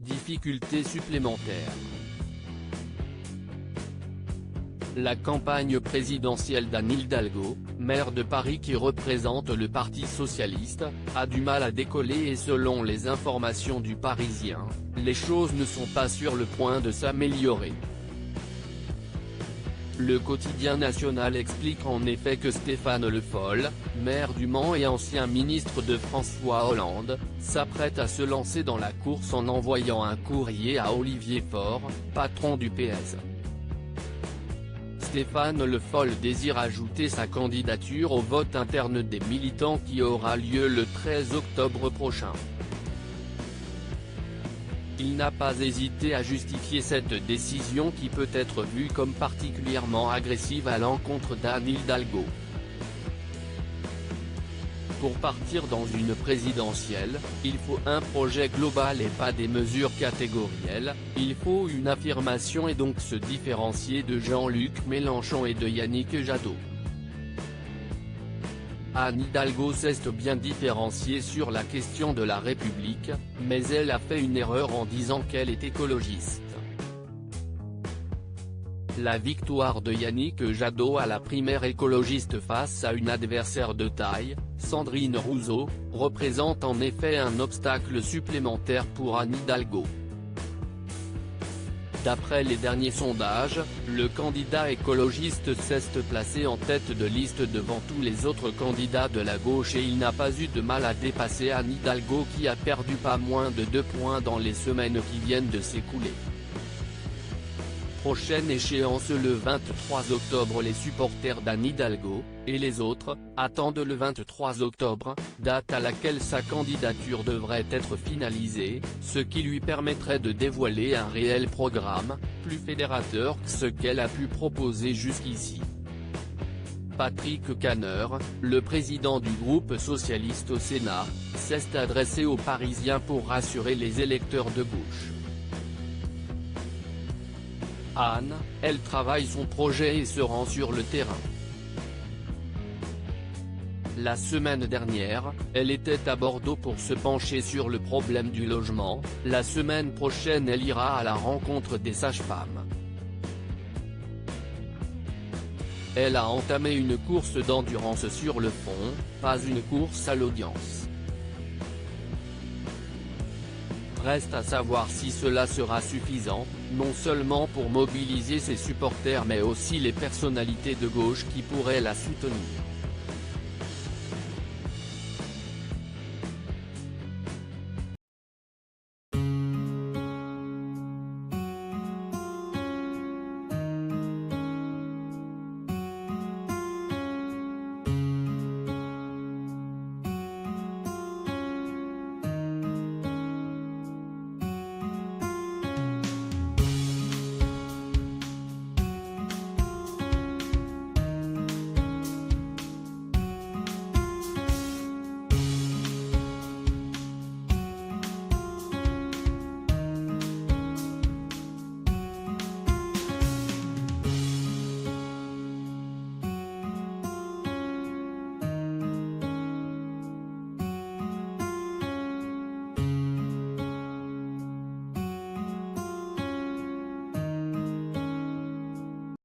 difficultés supplémentaires. La campagne présidentielle d'Anne Hidalgo, maire de Paris qui représente le Parti socialiste, a du mal à décoller et selon les informations du Parisien, les choses ne sont pas sur le point de s'améliorer. Le quotidien national explique en effet que Stéphane Le Foll, maire du Mans et ancien ministre de François Hollande, s'apprête à se lancer dans la course en envoyant un courrier à Olivier Faure, patron du PS. Stéphane Le Foll désire ajouter sa candidature au vote interne des militants qui aura lieu le 13 octobre prochain. Il n'a pas hésité à justifier cette décision qui peut être vue comme particulièrement agressive à l'encontre d'Anne Hidalgo. Pour partir dans une présidentielle, il faut un projet global et pas des mesures catégorielles, il faut une affirmation et donc se différencier de Jean-Luc Mélenchon et de Yannick Jadot. Anne Hidalgo s'est bien différenciée sur la question de la République, mais elle a fait une erreur en disant qu'elle est écologiste. La victoire de Yannick Jadot à la primaire écologiste face à une adversaire de taille, Sandrine Rousseau, représente en effet un obstacle supplémentaire pour Anne Hidalgo. D'après les derniers sondages, le candidat écologiste s'est placé en tête de liste devant tous les autres candidats de la gauche et il n'a pas eu de mal à dépasser Anne Hidalgo qui a perdu pas moins de 2 points dans les semaines qui viennent de s'écouler. Prochaine échéance le 23 octobre. Les supporters d'Anne Hidalgo, et les autres, attendent le 23 octobre, date à laquelle sa candidature devrait être finalisée, ce qui lui permettrait de dévoiler un réel programme, plus fédérateur que ce qu'elle a pu proposer jusqu'ici. Patrick Kanner, le président du groupe socialiste au Sénat, s'est adressé aux Parisiens pour rassurer les électeurs de gauche. Anne, elle travaille son projet et se rend sur le terrain. La semaine dernière, elle était à Bordeaux pour se pencher sur le problème du logement, la semaine prochaine elle ira à la rencontre des sages-femmes. Elle a entamé une course d'endurance sur le fond, pas une course à l'audience. Reste à savoir si cela sera suffisant, non seulement pour mobiliser ses supporters mais aussi les personnalités de gauche qui pourraient la soutenir.